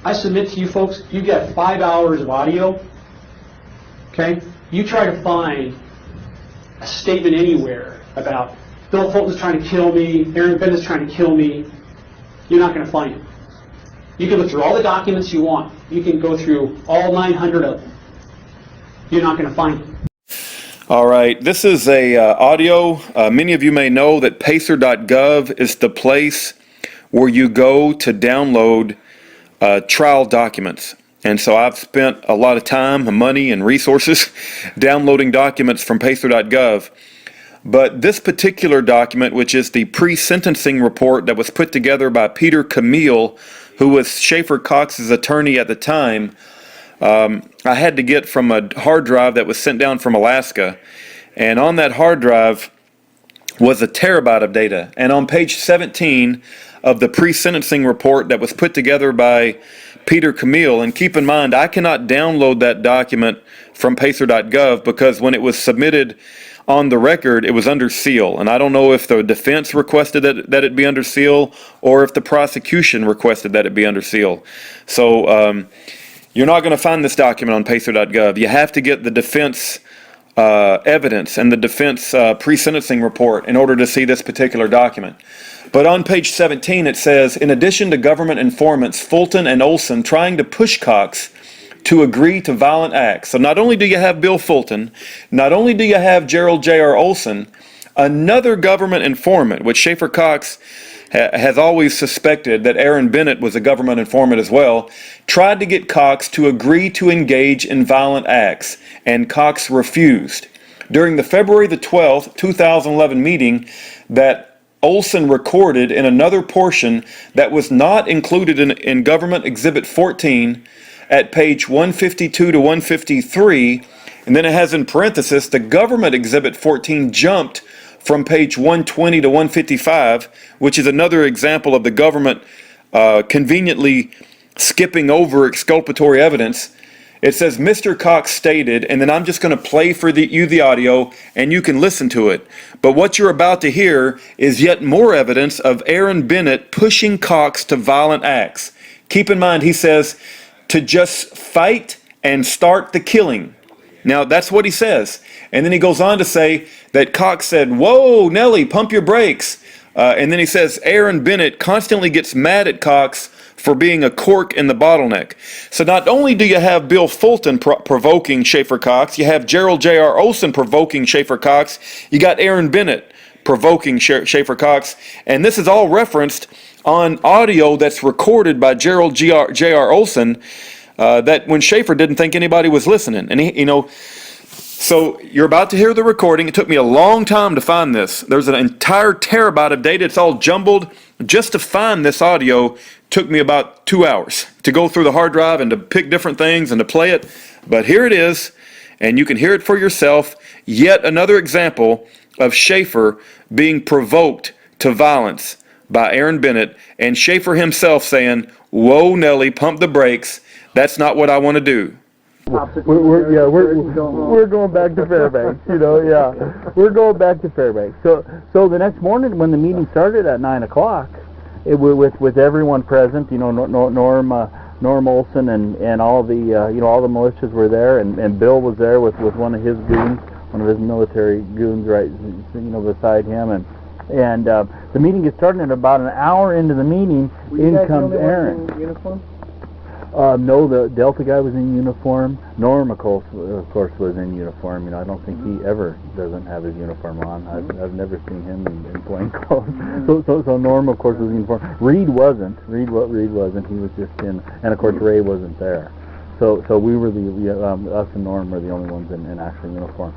I submit to you folks, you get 5 hours of audio, okay? You try to find a statement anywhere about Bill Fulton's trying to kill me, Aaron Bennett's trying to kill me, you're not going to find it. You can look through all the documents you want. You can go through all 900 of them. You're not going to find it. All right, this is a audio. Many of you may know that pacer.gov is the place where you go to download trial documents. And so I've spent a lot of time, money, and resources downloading documents from pacer.gov. But this particular document, which is the pre-sentencing report that was put together by Peter Camille, who was Schaeffer Cox's attorney at the time, I had to get from a hard drive that was sent down from Alaska. And on that hard drive was a terabyte of data. And on page 17 of the pre-sentencing report that was put together by Peter Camille, and keep in mind, I cannot download that document from pacer.gov because when it was submitted on the record, it was under seal. And I don't know if the defense requested that it be under seal or if the prosecution requested that it be under seal. So you're not going to find this document on pacer.gov. You have to get the defense evidence and the defense pre-sentencing report in order to see this particular document. But on page 17 it says, in addition to government informants Fulton and Olson trying to push Cox to agree to violent acts. So not only do you have Bill Fulton, not only do you have Gerald J.R. Olson, another government informant, which Schaeffer Cox has always suspected that Aaron Bennett was a government informant as well, tried to get Cox to agree to engage in violent acts, and Cox refused. During the February the 12th, 2011 meeting that Olson recorded in another portion that was not included in Government Exhibit 14 at page 152 to 153, and then it has in parenthesis, the Government Exhibit 14 jumped from page 120 to 155, which is another example of the government conveniently skipping over exculpatory evidence. It says, Mr. Cox stated, and then I'm just going to play for you the audio, and you can listen to it. But what you're about to hear is yet more evidence of Aaron Bennett pushing Cox to violent acts. Keep in mind, he says, to just fight and start the killing. Now, that's what he says. And then he goes on to say that Cox said, whoa, Nellie, pump your brakes. And then he says, Aaron Bennett constantly gets mad at Cox for being a cork in the bottleneck. So not only do you have Bill Fulton provoking Schaeffer Cox, you have Gerald J.R. Olson provoking Schaeffer Cox, you got Aaron Bennett provoking Schaeffer Cox, and this is all referenced on audio that's recorded by Gerald J.R. Olson that when Schaeffer didn't think anybody was listening. And so you're about to hear the recording. It took me a long time to find this. There's an entire terabyte of data. It's all jumbled. Just to find this audio took me about 2 hours to go through the hard drive and to pick different things and to play it. But here it is, and you can hear it for yourself. Yet another example of Schaeffer being provoked to violence by Aaron Bennett, and Schaeffer himself saying, whoa, Nellie, pump the brakes. That's not what I want to do. We're going back to Fairbanks, We're going back to Fairbanks. So the next morning when the meeting started at 9 o'clock, with everyone present, Norm Olson and all the all the militias were there, and Bill was there with one of his goons, one of his military goons right beside him, and the meeting gets started, and about an hour into the meeting, in comes Aaron. Uniform? No, the Delta guy was in uniform. Norm, of course, was in uniform. I don't think he ever doesn't have his uniform on. I've never seen him in plain clothes. So Norm, of course, was in uniform. Reed wasn't. Reed wasn't. He was just in, and of course Ray wasn't there. So we were us and Norm were the only ones in actual uniform.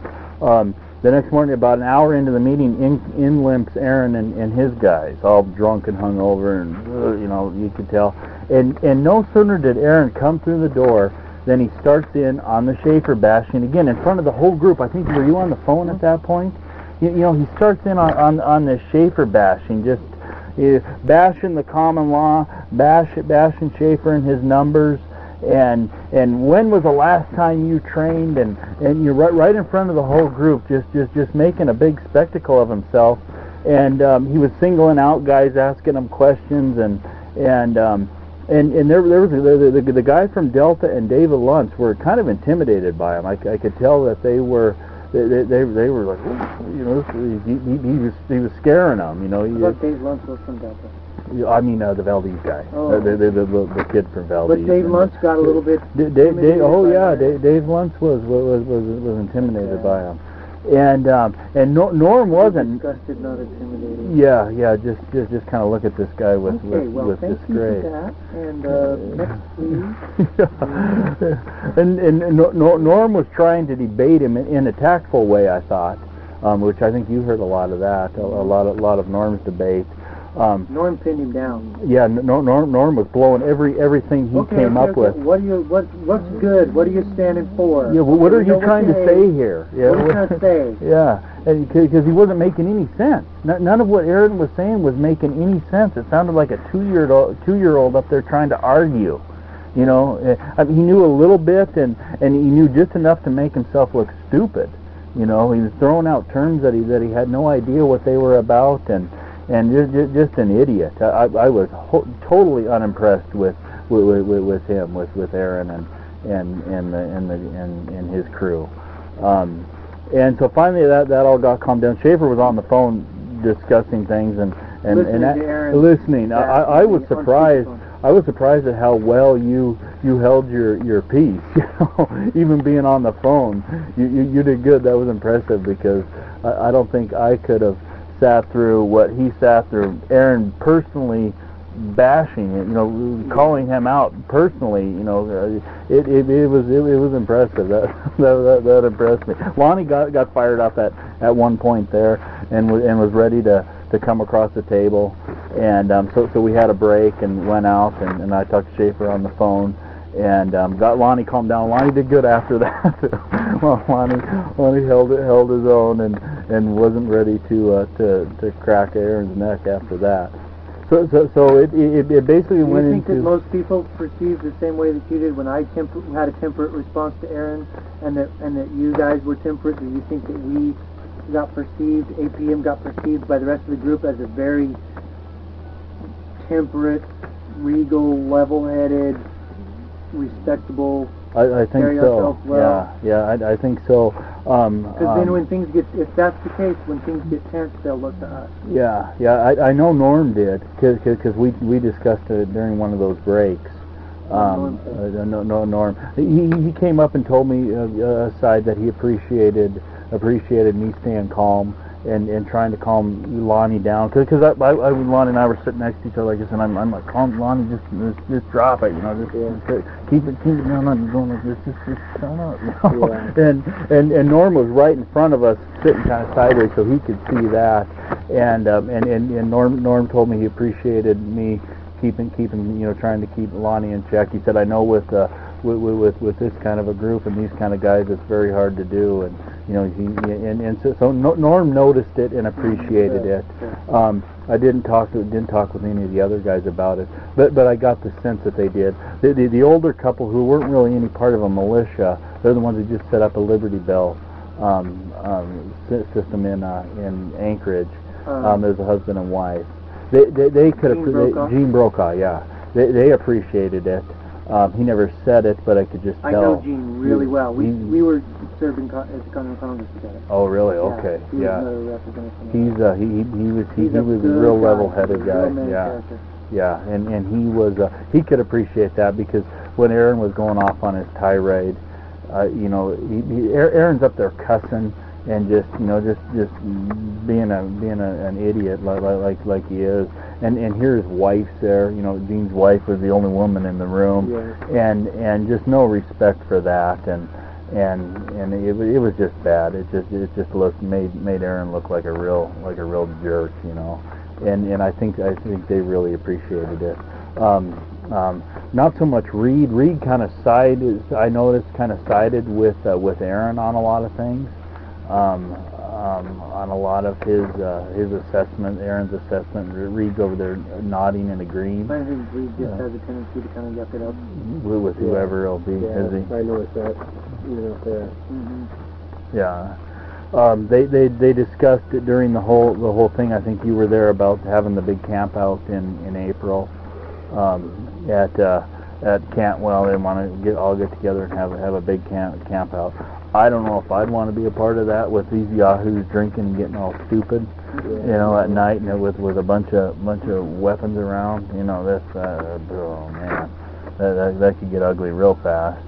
The next morning, about an hour into the meeting, in limps Aaron and his guys, all drunk and hungover, and you could tell. And no sooner did Aaron come through the door than he starts in on the Schaeffer bashing again in front of the whole group. I think, were you on the phone at that point? He starts in on the Schaeffer bashing, just bashing the common law, bashing Schaeffer and his numbers. And when was the last time you trained? And you're right in front of the whole group, just making a big spectacle of himself. And he was singling out guys, asking them questions, and And there was the guy from Delta and David Luntz were kind of intimidated by him. I could tell that they were like, he was scaring them, you know. I thought Dave Luntz was from Delta. I mean the Valdez guy, the kid from Valdez. But Dave Luntz got a little bit. Dave Luntz was intimidated by him, and Norm wasn't. Disgusted, not intimidated. Yeah, just kind of look at this guy with thank disgrace. you for that. And next, please. And Norm was trying to debate him in a tactful way, I thought, which I think you heard a lot of that, a lot of Norm's debate. Norm pinned him down. Yeah, Norm was blowing everything he came up with. What's good? What are you standing for? Yeah, well, what are you trying to say here? Yeah, what are you trying to say? Yeah, because he wasn't making any sense. None of what Aaron was saying was making any sense. It sounded like a two-year-old up there trying to argue. You know, I mean, he knew a little bit, and he knew just enough to make himself look stupid. You know, he was throwing out terms that he had no idea what they were about, and just an idiot. I was totally unimpressed with him, with Aaron and his crew. And so finally that all got calmed down. Schaeffer was on the phone discussing things and listening. I was surprised. I was surprised at how well you held your peace. You know, even being on the phone, you did good. That was impressive because I don't think I could have sat through what he sat through. Aaron personally bashing it, you know, calling him out personally. You know, it was impressive. That impressed me. Lonnie got fired up at one point there and was ready to come across the table, and so we had a break and went out and I talked to Schaeffer on the phone and got Lonnie calmed down. Lonnie did good after that. Well, Lonnie held his own and wasn't ready to crack Aaron's neck after that. So it basically went into. Do you think that most people perceived the same way that you did when I had a temperate response to Aaron, and that you guys were temperate? Do you think that we got perceived, APM got perceived by the rest of the group as a very temperate, regal, level-headed, respectable? I think so. Well? Yeah, I think so. Because then when things get, if that's the case, when things get tense, they'll look to us. Yeah. I know Norm did because we discussed it during one of those breaks. Norm. He came up and told me aside that he appreciated me staying calm and trying to calm Lonnie down because Lonnie and I were sitting next to each other like this, and I'm like, calm Lonnie, just drop it, you know, just keep it no, going like this, just shut up, you know? Yeah. And Norm was right in front of us, sitting kind of sideways, so he could see that, and Norm told me he appreciated me keeping you know, trying to keep Lonnie in check. He said, I know with this kind of a group and these kind of guys, it's very hard to do, and you know, so Norm noticed it and appreciated it. I didn't talk with any of the other guys about it, but I got the sense that they did. The older couple who weren't really any part of a militia, they're the ones who just set up a Liberty Bell system in Anchorage. There's a husband and wife. They could have Gene Brokaw, yeah. They appreciated it. He never said it, but I could just tell. I know Gene really well. We were serving as a Congress together. Oh, really? Okay. Yeah. He was a real level-headed guy. Yeah. And he could appreciate that because when Aaron was going off on his tirade, you know, Aaron's up there cussing and just being an idiot like he is, and here his wife's there. You know, Gene's wife was the only woman in the room, and just no respect for that, and it was just bad. It just made Aaron look like a real jerk, you know, and I think they really appreciated it. Not so much Reed. Reed kind of sided with Aaron on a lot of things. On a lot of his assessment, Aaron's assessment. Reed's over there nodding and agreeing. I think Reed just has a tendency to kind of yuck it up with whoever it'll be. I noticed that. Yeah. They discussed it during the whole thing. I think you were there about having the big camp out in April. at camp. Well, they want to all get together and have a big camp out. I don't know if I'd want to be a part of that with these yahoos drinking and getting all stupid, at night and with a bunch of weapons around. Oh man, that could get ugly real fast.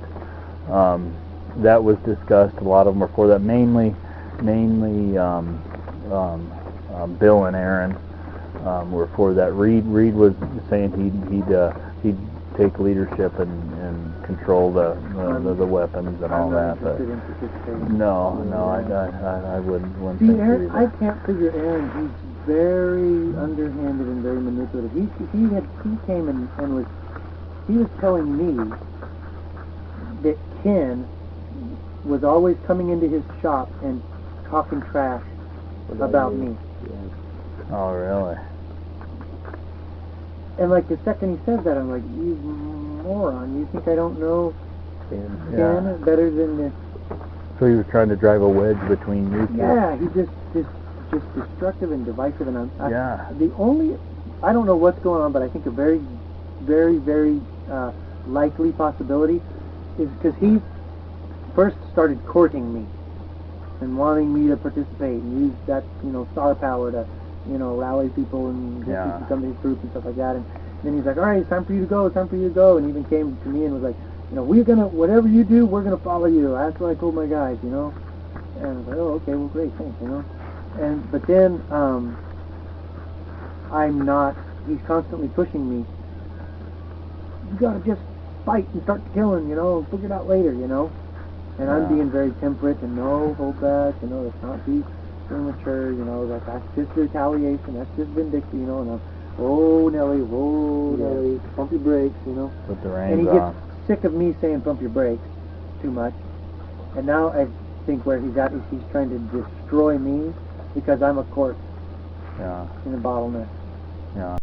That was discussed. A lot of them were for that. Mainly, Bill and Aaron were for that. Reed was saying he'd take leadership and control the weapons and all that. But no, I wouldn't See, think Aaron, so I either. can't figure Aaron. He's very underhanded and very manipulative. He came and he was telling me that Ken was always coming into his shop and talking trash about me. Oh, really? And like the second he says that, I'm like, you moron! You think I don't know Ken better than this? So he was trying to drive a wedge between you two. Yeah, he's just destructive and divisive. And I don't know what's going on, but I think a very, very, very likely possibility is because he first started courting me and wanting me to participate and use that star power to rally people and get people to come to his group and stuff like that. And then he's like, all right, it's time for you to go, and even came to me and was like, we're gonna, whatever you do, we're gonna follow you. That's what I told my guys, and I was like, oh, okay, well, great, thanks, but then I'm not. He's constantly pushing me. You gotta just fight and start killing, figure it out later, And I'm being very temperate and no, hold back, let's not be immature, like that's just retaliation, that's just vindictive, and I'm, oh Nelly, pump your brakes, Put the And reins he on. gets sick of me saying pump your brakes too much. And now I think where he's at is he's trying to destroy me because I'm a corpse Yeah. in a bottleneck. Yeah.